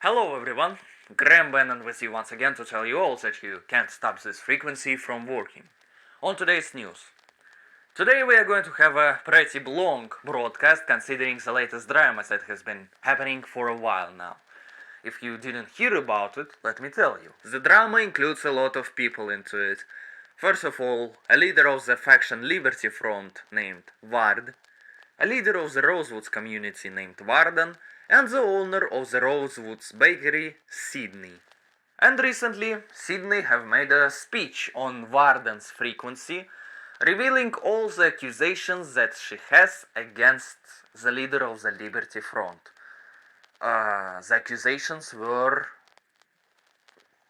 Hello everyone, Graham Bannon with you once again to tell you all that you can't stop this frequency from working. On today's news. Today we are going to have a pretty long broadcast considering the latest drama that has been happening for a while now. If you didn't hear about it, let me tell you. The drama includes a lot of people into it. First of all, a leader of the faction Liberty Front named Ward, a leader of the Rosewoods community named Warden, and the owner of the Rosewoods bakery, Sidney. And recently, Sidney have made a speech on Warden's frequency, revealing all the accusations that she has against the leader of the Liberty Front. The accusations were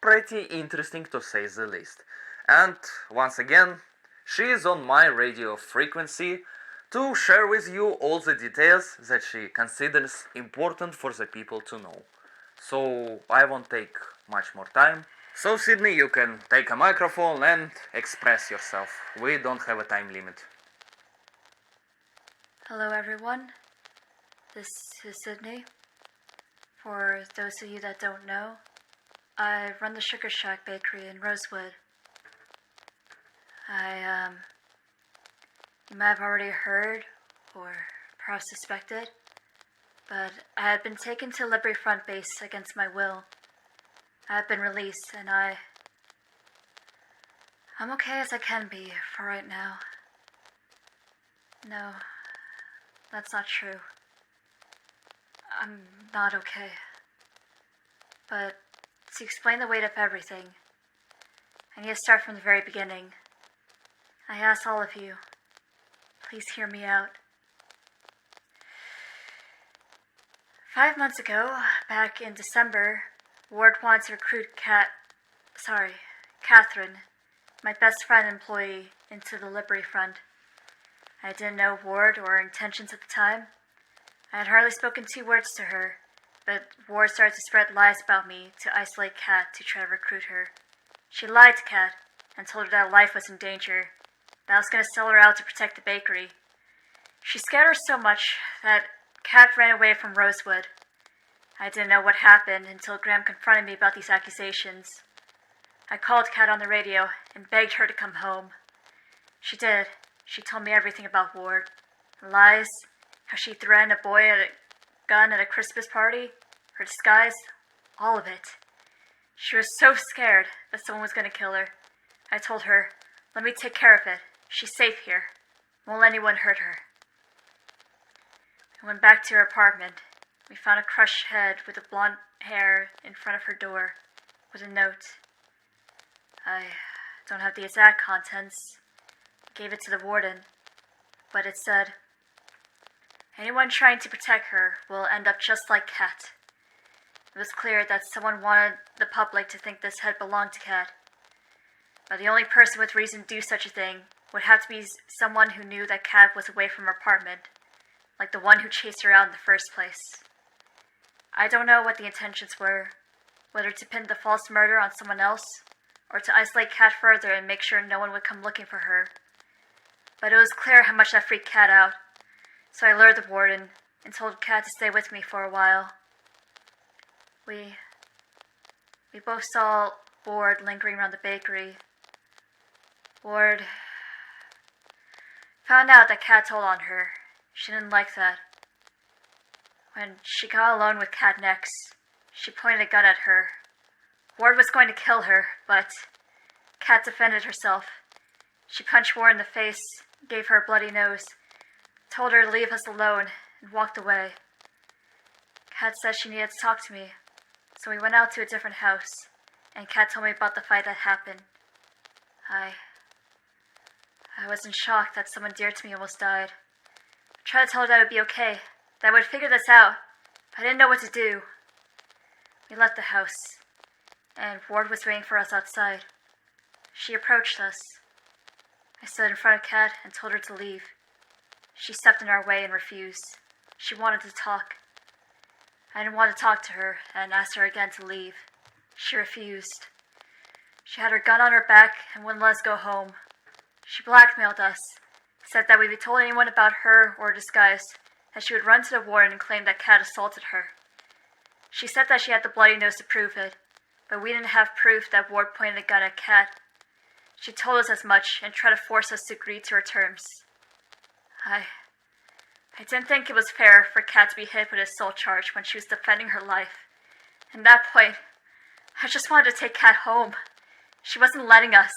pretty interesting to say the least. And once again, she is on my radio frequency to share with you all the details that she considers important for the people to know. So I won't take much more time. So Sidney, you can take a microphone and express yourself. We don't have a time limit. Hello everyone, this is Sidney. For those of you that don't know, I run the Sugar Shack bakery in Rosewood. You might have already heard, or perhaps suspected, but I had been taken to Liberty Front base against my will. I have been released, and I'm okay as I can be for right now. No, that's not true. I'm not okay. But to explain the weight of everything, I need to start from the very beginning. I ask all of you, please hear me out. 5 months ago, back in December, Ward wanted to recruit Catherine, my best friend employee, into the Liberty Front. I didn't know Ward or her intentions at the time. I had hardly spoken 2 words to her, but Ward started to spread lies about me to isolate Kat to try to recruit her. She lied to Kat and told her that her life was in danger, that I was going to sell her out to protect the bakery. She scared her so much that Kat ran away from Rosewood. I didn't know what happened until Graham confronted me about these accusations. I called Kat on the radio and begged her to come home. She did. She told me everything about Ward. The lies, how she threatened a boy at a gun at a Christmas party, her disguise, all of it. She was so scared that someone was going to kill her. I told her, let me take care of it. She's safe here. Won't let anyone hurt her. We went back to her apartment. We found a crushed head with the blonde hair in front of her door with a note. I don't have the exact contents. I gave it to the warden, but it said, anyone trying to protect her will end up just like Kat. It was clear that someone wanted the public to think this head belonged to Kat. But the only person with reason to do such a thing would have to be someone who knew that Kat was away from her apartment, like the one who chased her out in the first place. I don't know what the intentions were, whether to pin the false murder on someone else, or to isolate Kat further and make sure no one would come looking for her. But it was clear how much that freaked Kat out, so I lured the warden and told Kat to stay with me for a while. We both saw Ward lingering around the bakery. Ward found out that Kat told on her. She didn't like that. When she got alone with Kat next, she pointed a gun at her. Ward was going to kill her, but Kat defended herself. She punched Ward in the face, gave her a bloody nose, told her to leave us alone, and walked away. Kat said she needed to talk to me, so we went out to a different house, and Kat told me about the fight that happened. I was in shock that someone dear to me almost died. I tried to tell her that it would be okay, that I would figure this out, but I didn't know what to do. We left the house, and Ward was waiting for us outside. She approached us. I stood in front of Kat and told her to leave. She stepped in our way and refused. She wanted to talk. I didn't want to talk to her and asked her again to leave. She refused. She had her gun on her back and wouldn't let us go home. She blackmailed us, said that if we told anyone about her or her disguise, that she would run to the warden and claim that Kat assaulted her. She said that she had the bloody nose to prove it, but we didn't have proof that Ward pointed a gun at Kat. She told us as much and tried to force us to agree to her terms. I didn't think it was fair for Kat to be hit with an assault charge when she was defending her life. At that point, I just wanted to take Kat home. She wasn't letting us.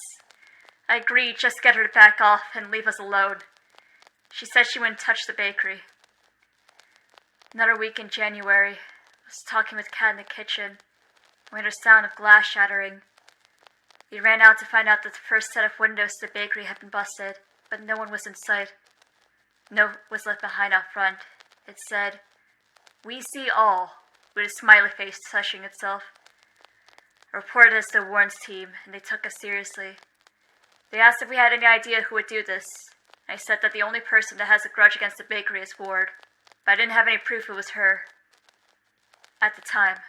I agreed just to get her to back off and leave us alone. She said she wouldn't touch the bakery. Another week in January, I was talking with Kat in the kitchen. We heard a sound of glass shattering. We ran out to find out that the first set of windows to the bakery had been busted, but no one was in sight. A note was left behind out front. It said, "We see all," with a smiley face touching itself. I reported this to the Warren's team, and they took us seriously. They asked if we had any idea who would do this. I said that the only person that has a grudge against the bakery is Ward, but I didn't have any proof it was her. At the time.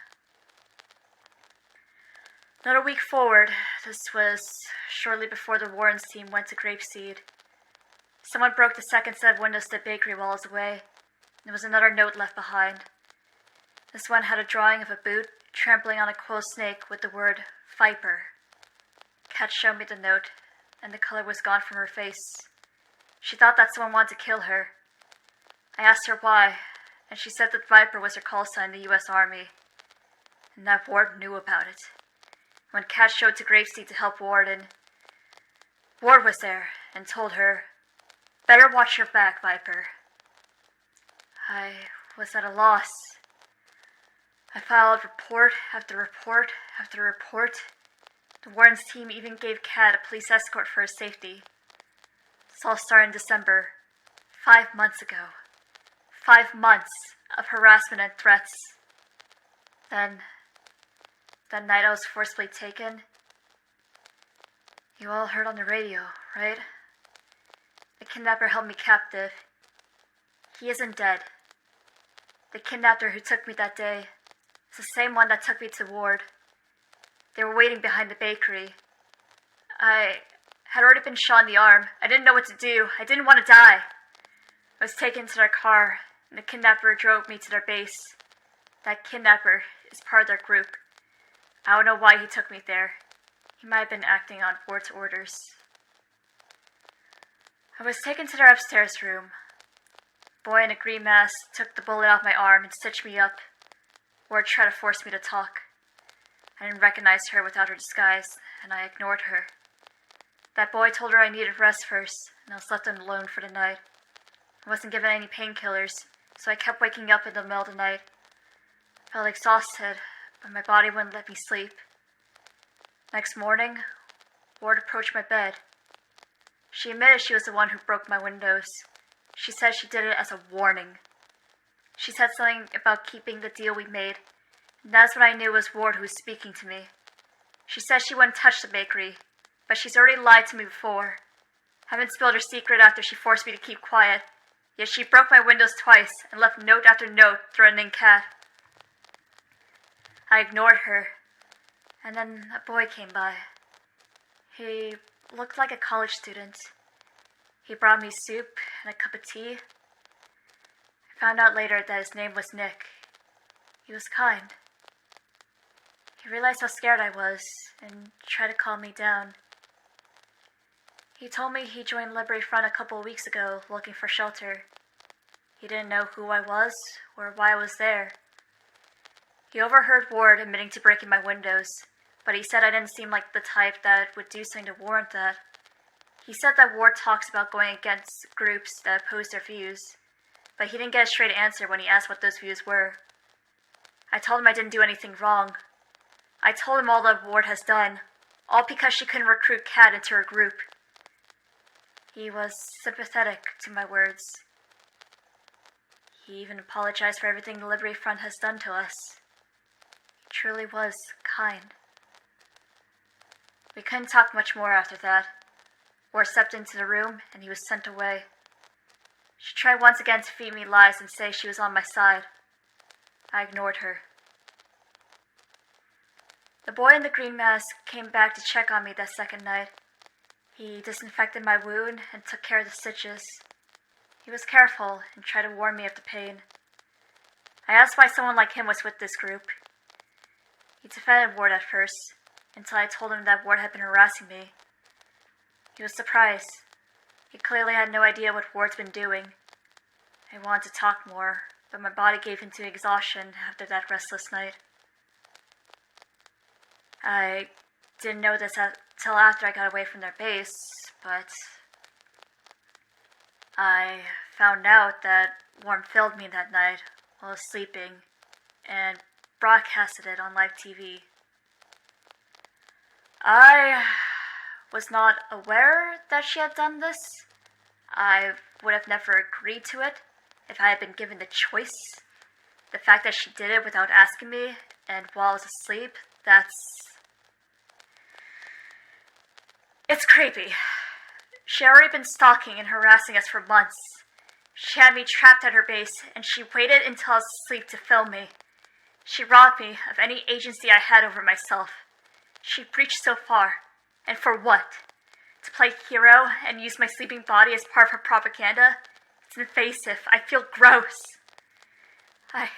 Another week forward, this was shortly before the Warren's team went to Grapeseed. Someone broke the second set of windows to the bakery while I was away. There was another note left behind. This one had a drawing of a boot trampling on a coiled snake with the word Viper. Kat showed me the note, and the color was gone from her face. She thought that someone wanted to kill her. I asked her why, and she said that Viper was her call sign in the U.S. Army, and that Ward knew about it. When Kat showed to Grapeseed to help Ward was there and told her, "Better watch your back, Viper." I was at a loss. I filed report after report after report. The Warren's team even gave Kat a police escort for her safety. This all started in December, 5 months ago. 5 months of harassment and threats. Then, that night I was forcibly taken. You all heard on the radio, right? The kidnapper held me captive. He isn't dead. The kidnapper who took me that day is the same one that took me to Ward. They were waiting behind the bakery. I had already been shot in the arm. I didn't know what to do. I didn't want to die. I was taken to their car, and the kidnapper drove me to their base. That kidnapper is part of their group. I don't know why he took me there. He might have been acting on Ward's orders. I was taken to their upstairs room. A boy in a green mask took the bullet off my arm and stitched me up. Ward tried to force me to talk. I didn't recognize her without her disguise, and I ignored her. That boy told her I needed rest first, and I was left alone for the night. I wasn't given any painkillers, so I kept waking up in the middle of the night. I felt exhausted, but my body wouldn't let me sleep. Next morning, Ward approached my bed. She admitted she was the one who broke my windows. She said she did it as a warning. She said something about keeping the deal we made, and that's when I knew it was Ward who was speaking to me. She said she wouldn't touch the bakery, but she's already lied to me before. I haven't spilled her secret after she forced me to keep quiet, yet she broke my windows twice and left note after note threatening Kat. I ignored her, and then a boy came by. He looked like a college student. He brought me soup and a cup of tea. I found out later that his name was Nick. He was kind. He realized how scared I was and tried to calm me down. He told me he joined Liberty Front a couple of weeks ago looking for shelter. He didn't know who I was or why I was there. He overheard Ward admitting to breaking my windows, but he said I didn't seem like the type that would do something to warrant that. He said that Ward talks about going against groups that oppose their views, but he didn't get a straight answer when he asked what those views were. I told him I didn't do anything wrong. I told him all that Ward has done, all because she couldn't recruit Kat into her group. He was sympathetic to my words. He even apologized for everything the Liberty Front has done to us. He truly was kind. We couldn't talk much more after that. Ward stepped into the room and he was sent away. She tried once again to feed me lies and say she was on my side. I ignored her. The boy in the green mask came back to check on me that second night. He disinfected my wound and took care of the stitches. He was careful and tried to warn me of the pain. I asked why someone like him was with this group. He defended Ward at first, until I told him that Ward had been harassing me. He was surprised. He clearly had no idea what Ward's been doing. I wanted to talk more, but my body gave in to exhaustion after that restless night. I didn't know this until after I got away from their base, but I found out that Warren filmed me that night while I was sleeping and broadcasted it on live TV. I was not aware that she had done this. I would have never agreed to it if I had been given the choice. The fact that she did it without asking me and while I was asleep, it's creepy. She had already been stalking and harassing us for months. She had me trapped at her base, and she waited until I was asleep to film me. She robbed me of any agency I had over myself. She breached so far. And for what? To play hero and use my sleeping body as part of her propaganda? It's invasive. I feel gross. I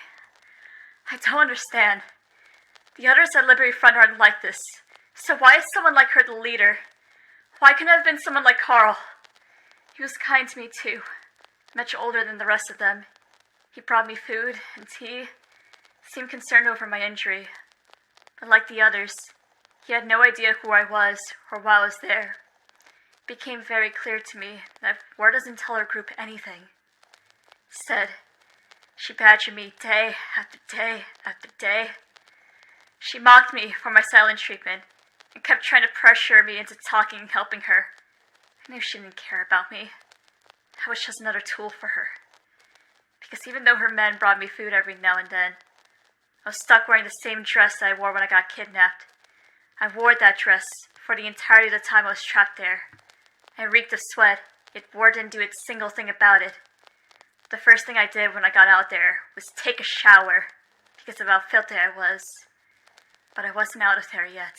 don't understand. The others at Liberty Front aren't like this. So why is someone like her the leader? Why couldn't it have been someone like Carl? He was kind to me too. Much older than the rest of them. He brought me food and tea. Seemed concerned over my injury. But like the others, he had no idea who I was or why I was there. It became very clear to me that Ward doesn't tell her group anything. Instead, she badgered me day after day after day. She mocked me for my silent treatment and kept trying to pressure me into talking and helping her. I knew she didn't care about me. I was just another tool for her. Because even though her men brought me food every now and then, I was stuck wearing the same dress that I wore when I got kidnapped. I wore that dress for the entirety of the time I was trapped there. I reeked of sweat, yet Ward didn't do a single thing about it. The first thing I did when I got out there was take a shower, because of how filthy I was. But I wasn't out of there yet.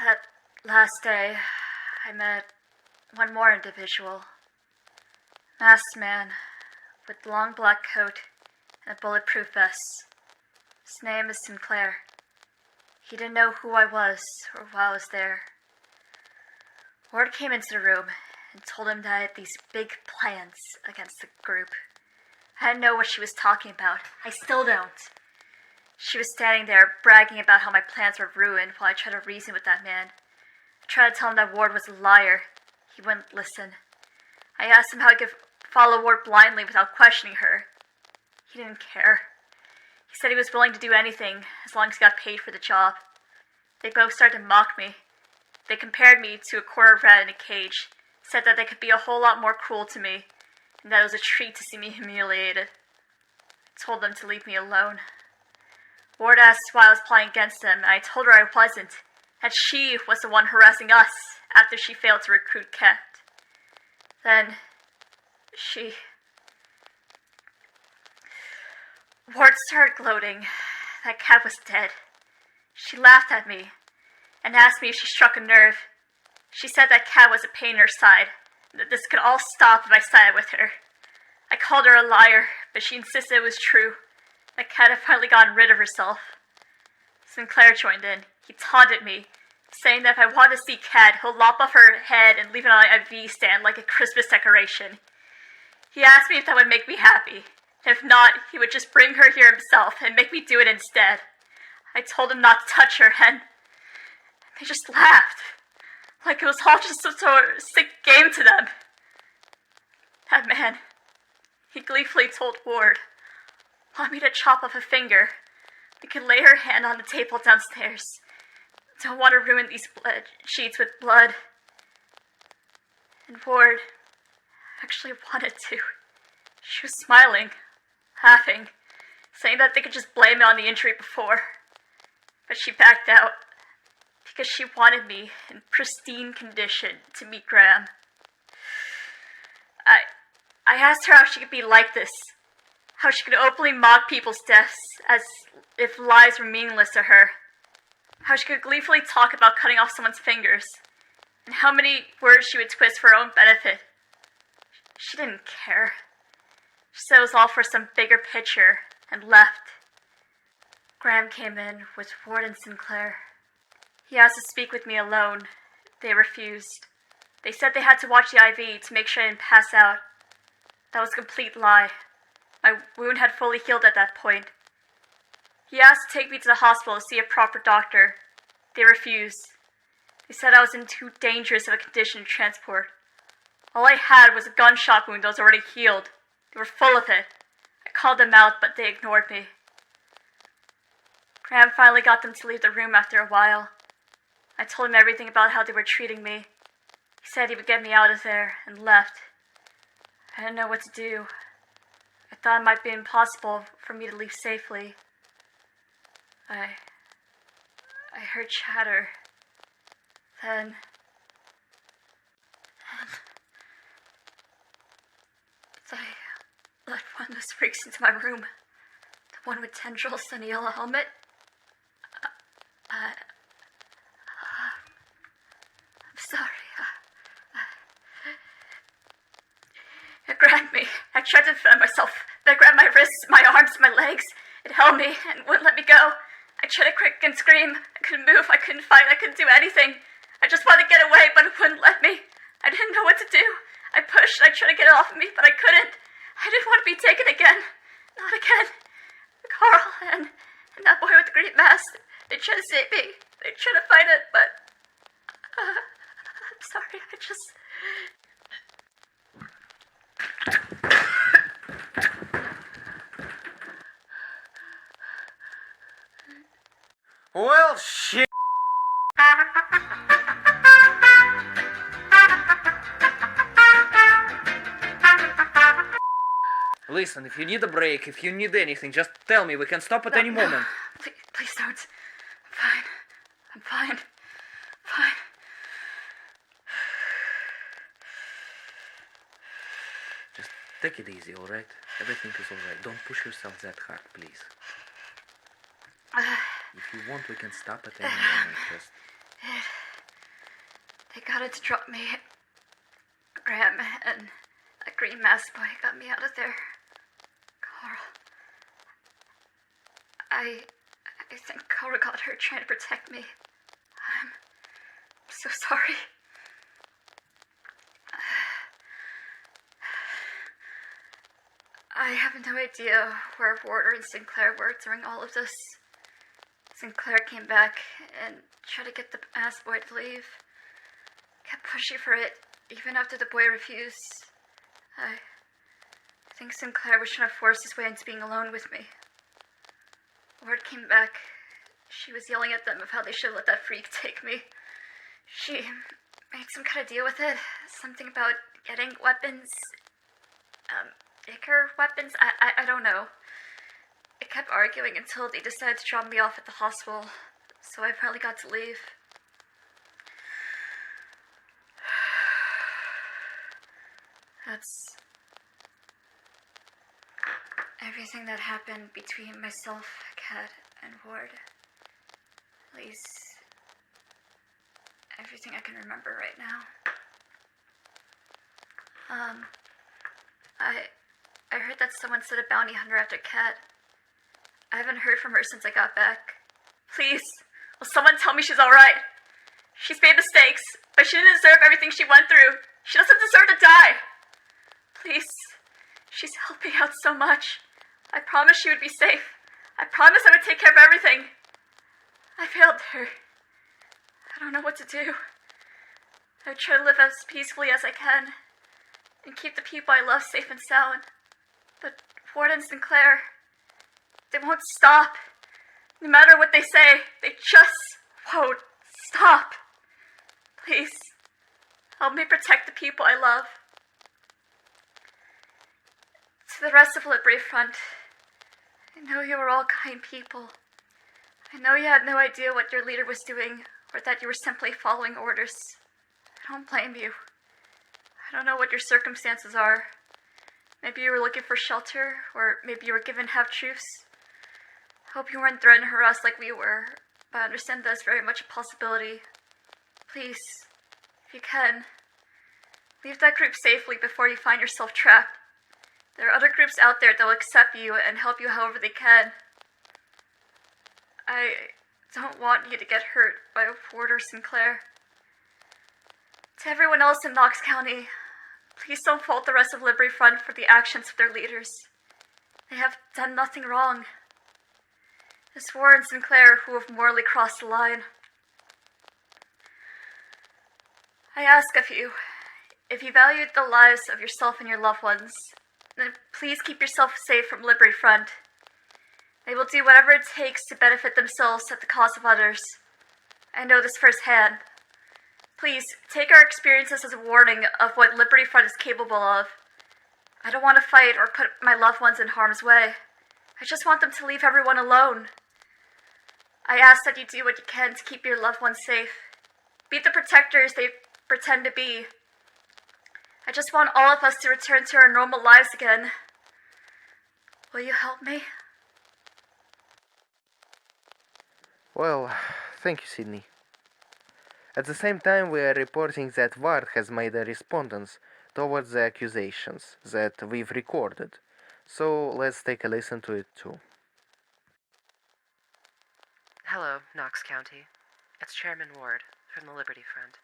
That last day, I met one more individual. Masked man, with long black coat and a bulletproof vest. His name is Sinclair. He didn't know who I was or why I was there. Ward came into the room and told him that I had these big plans against the group. I didn't know what she was talking about. I still don't. She was standing there bragging about how my plans were ruined while I tried to reason with that man. I tried to tell him that Ward was a liar. He wouldn't listen. I asked him how he could follow Ward blindly without questioning her. He didn't care. He said he was willing to do anything as long as he got paid for the job. They both started to mock me. They compared me to a cornered rat in a cage, said that they could be a whole lot more cruel to me, and that it was a treat to see me humiliated. I told them to leave me alone. Ward asked why I was plotting against them, and I told her I wasn't, that she was the one harassing us after she failed to recruit Kat. Then, Ward started gloating that Kat was dead. She laughed at me and asked me if she struck a nerve. She said that Kat was a pain in her side, and that this could all stop if I sided with her. I called her a liar, but she insisted it was true, that Kat had finally gotten rid of herself. Sinclair joined in. He taunted me, saying that if I wanted to see Kat, he'll lop off her head and leave it on an IV stand like a Christmas decoration. He asked me if that would make me happy. If not, he would just bring her here himself and make me do it instead. I told him not to touch her, and they just laughed, like it was all just some sort of sick game to them. That man, he gleefully told Ward, want me to chop off a finger. We could lay her hand on the table downstairs. Don't want to ruin these sheets with blood. And Ward actually wanted to. She was smiling, laughing, saying that they could just blame it on the injury before. But she backed out, because she wanted me in pristine condition to meet Graham. I asked her how she could be like this, how she could openly mock people's deaths as if lives were meaningless to her, how she could gleefully talk about cutting off someone's fingers, and how many words she would twist for her own benefit. She didn't care. She said it was all for some bigger picture, and left. Graham came in with Ward and Sinclair. He asked to speak with me alone. They refused. They said they had to watch the IV to make sure I didn't pass out. That was a complete lie. My wound had fully healed at that point. He asked to take me to the hospital to see a proper doctor. They refused. They said I was in too dangerous of a condition to transport. All I had was a gunshot wound that was already healed. They were full of it. I called them out, but they ignored me. Graham finally got them to leave the room after a while. I told him everything about how they were treating me. He said he would get me out of there, and left. I didn't know what to do. I thought it might be impossible for me to leave safely. I heard chatter. Then I let one of those freaks into my room. The one with tendrils and a yellow helmet. I'm sorry. It grabbed me. I tried to defend myself. It grabbed my wrists, my arms, my legs. It held me and wouldn't let me go. I tried to kick and scream. I couldn't move. I couldn't fight. I couldn't do anything. I just wanted to get away, but it wouldn't let me. I didn't know what to do. I pushed. I tried to get it off of me, but I couldn't. I didn't want to be taken again. Not again. Carl and that boy with the green mask. They tried to save me. They tried to fight it, but I'm sorry. I just. Well, shit. Listen, if you need a break, if you need anything, just tell me. We can stop at any moment. Please don't. I'm fine. Fine. Just take it easy, alright? Everything is alright. Don't push yourself that hard, please. If you want, we can stop at any moment. Just. They got it to drop me. Graham and that green mask boy got me out of there. Carl. I think Carl got hurt trying to protect me. I'm so sorry. I have no idea where Warder and Sinclair were during all of this. Sinclair came back and tried to get the ass boy to leave. Kept pushing for it, even after the boy refused. I think Sinclair was trying to force his way into being alone with me. Ward came back. She was yelling at them of how they should let that freak take me. She made some kind of deal with it. Something about getting weapons. Bigger weapons? I don't know. I kept arguing until they decided to drop me off at the hospital, so I finally got to leave. That's everything that happened between myself, Kat, and Ward. At least everything I can remember right now. I heard that someone set a bounty hunter after Kat. I haven't heard from her since I got back. Please, will someone tell me she's alright? She's made mistakes, but she didn't deserve everything she went through. She doesn't deserve to die. Please, she's helped me out so much. I promised she would be safe. I promised I would take care of everything. I failed her. I don't know what to do. I try to live as peacefully as I can and keep the people I love safe and sound. But Ward and Sinclair, they won't stop. No matter what they say, they just won't stop. Please, help me protect the people I love. To the rest of Liberty Front, I know you were all kind people. I know you had no idea what your leader was doing, or that you were simply following orders. I don't blame you. I don't know what your circumstances are. Maybe you were looking for shelter, or maybe you were given half-truths. I hope you weren't threatened and harassed like we were, but I understand that's very much a possibility. Please, if you can, leave that group safely before you find yourself trapped. There are other groups groups out there that will accept you and help you however they can. I don't want you to get hurt by Warder Sinclair. To everyone else in Knox County, please don't fault the rest of Liberty Front for the actions of their leaders. They have done nothing wrong. It's Warren Sinclair who have morally crossed the line. I ask of you, if you value the lives of yourself and your loved ones, then please keep yourself safe from Liberty Front. They will do whatever it takes to benefit themselves at the cost of others. I know this firsthand. Please, take our experiences as a warning of what Liberty Front is capable of. I don't want to fight or put my loved ones in harm's way. I just want them to leave everyone alone. I ask that you do what you can to keep your loved ones safe. Be the protectors they pretend to be. I just want all of us to return to our normal lives again. Will you help me? Well, thank you, Sidney. At the same time, we are reporting that Ward has made a response towards the accusations that we've recorded. So let's take a listen to it too. Hello, Knox County. It's Chairman Ward from the Liberty Front.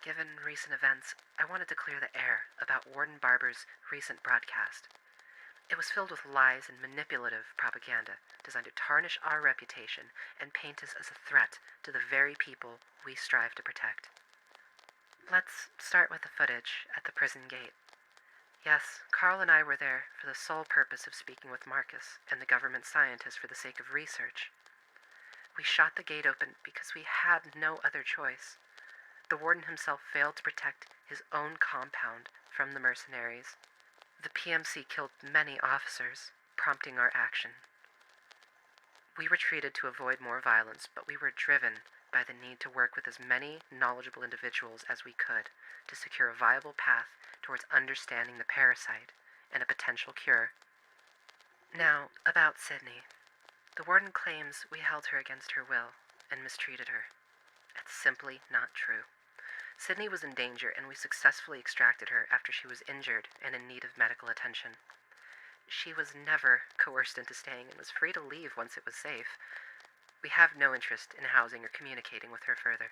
Given recent events, I wanted to clear the air about Warden Barber's recent broadcast. It was filled with lies and manipulative propaganda designed to tarnish our reputation and paint us as a threat to the very people we strive to protect. Let's start with the footage at the prison gate. Yes, Carl and I were there for the sole purpose of speaking with Marcus and the government scientist for the sake of research. We shot the gate open because we had no other choice. The warden himself failed to protect his own compound from the mercenaries. The PMC killed many officers, prompting our action. We retreated to avoid more violence, but we were driven by the need to work with as many knowledgeable individuals as we could to secure a viable path towards understanding the parasite and a potential cure. Now, about Sidney. The warden claims we held her against her will and mistreated her. It's simply not true. Sidney was in danger, and we successfully extracted her after she was injured and in need of medical attention. She was never coerced into staying and was free to leave once it was safe. We have no interest in housing or communicating with her further.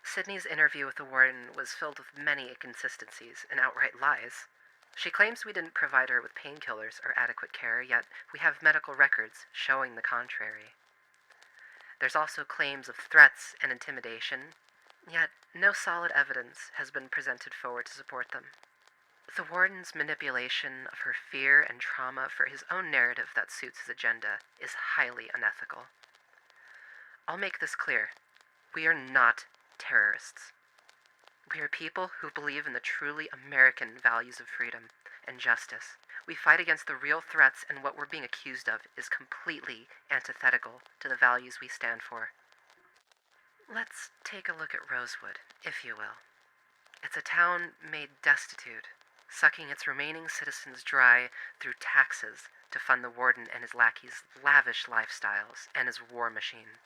Sidney's interview with the warden was filled with many inconsistencies and outright lies. She claims we didn't provide her with painkillers or adequate care, yet we have medical records showing the contrary. There's also claims of threats and intimidation, yet no solid evidence has been presented forward to support them. The warden's manipulation of her fear and trauma for his own narrative that suits his agenda is highly unethical. I'll make this clear. We are not terrorists. We are people who believe in the truly American values of freedom and justice. We fight against the real threats, and what we're being accused of is completely antithetical to the values we stand for. Let's take a look at Rosewood, if you will. It's a town made destitute, sucking its remaining citizens dry through taxes to fund the warden and his lackeys' lavish lifestyles and his war machine.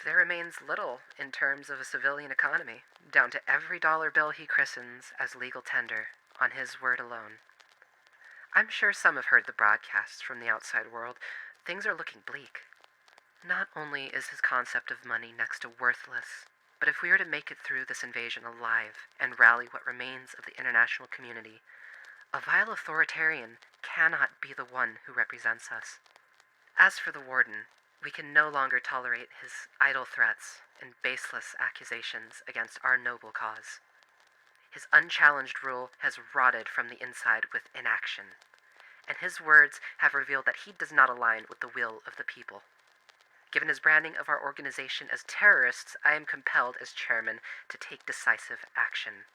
There remains little in terms of a civilian economy, down to every dollar bill he christens as legal tender, on his word alone. I'm sure some have heard the broadcasts from the outside world. Things are looking bleak. Not only is his concept of money next to worthless, but if we are to make it through this invasion alive and rally what remains of the international community, a vile authoritarian cannot be the one who represents us. As for the warden, we can no longer tolerate his idle threats and baseless accusations against our noble cause. His unchallenged rule has rotted from the inside with inaction, and his words have revealed that he does not align with the will of the people. Given his branding of our organization as terrorists, I am compelled as chairman to take decisive action.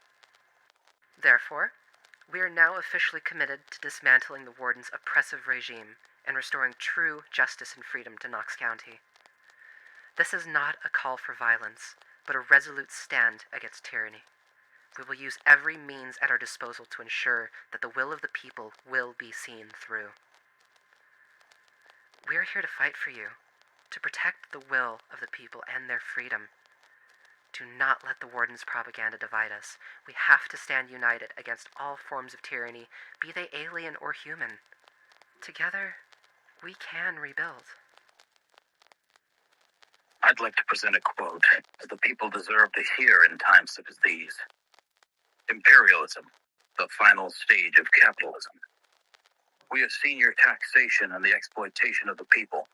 Therefore, we are now officially committed to dismantling the warden's oppressive regime and restoring true justice and freedom to Knox County. This is not a call for violence, but a resolute stand against tyranny. We will use every means at our disposal to ensure that the will of the people will be seen through. We are here to fight for you, to protect the will of the people and their freedom. Do not let the Warden's propaganda divide us. We have to stand united against all forms of tyranny, be they alien or human. Together, we can rebuild. I'd like to present a quote that the people deserve to hear in times such as these. Imperialism, the final stage of capitalism. We have seen your taxation and the exploitation of the people.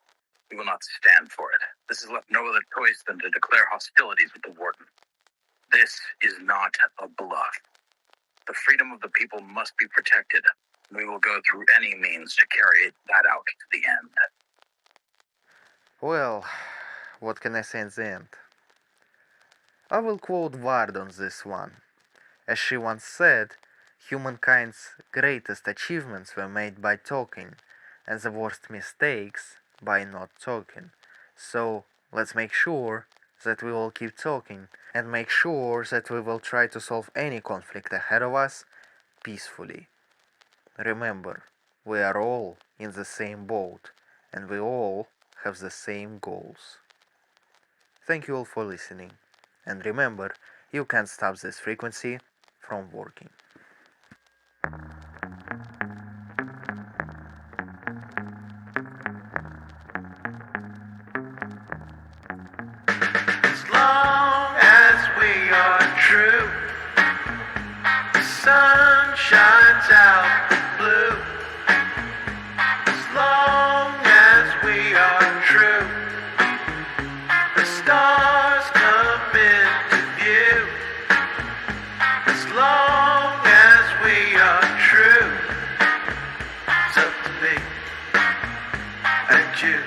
We will not stand for it. This has left no other choice than to declare hostilities with the Warden. This is not a bluff. The freedom of the people must be protected. We will go through any means to carry that out to the end. Well, what can I say in the end? I will quote Vard on this one. As she once said, humankind's greatest achievements were made by talking, and the worst mistakes by not talking. So let's make sure that we will keep talking, and make sure that we will try to solve any conflict ahead of us peacefully. Remember, we are all in the same boat, and we all have the same goals. Thank you all for listening, and remember, you can't stop this frequency from working. As long as we are true, the sun shines out blue. As long as we are true, the stars come into view. As long as we are true, it's up to me and you.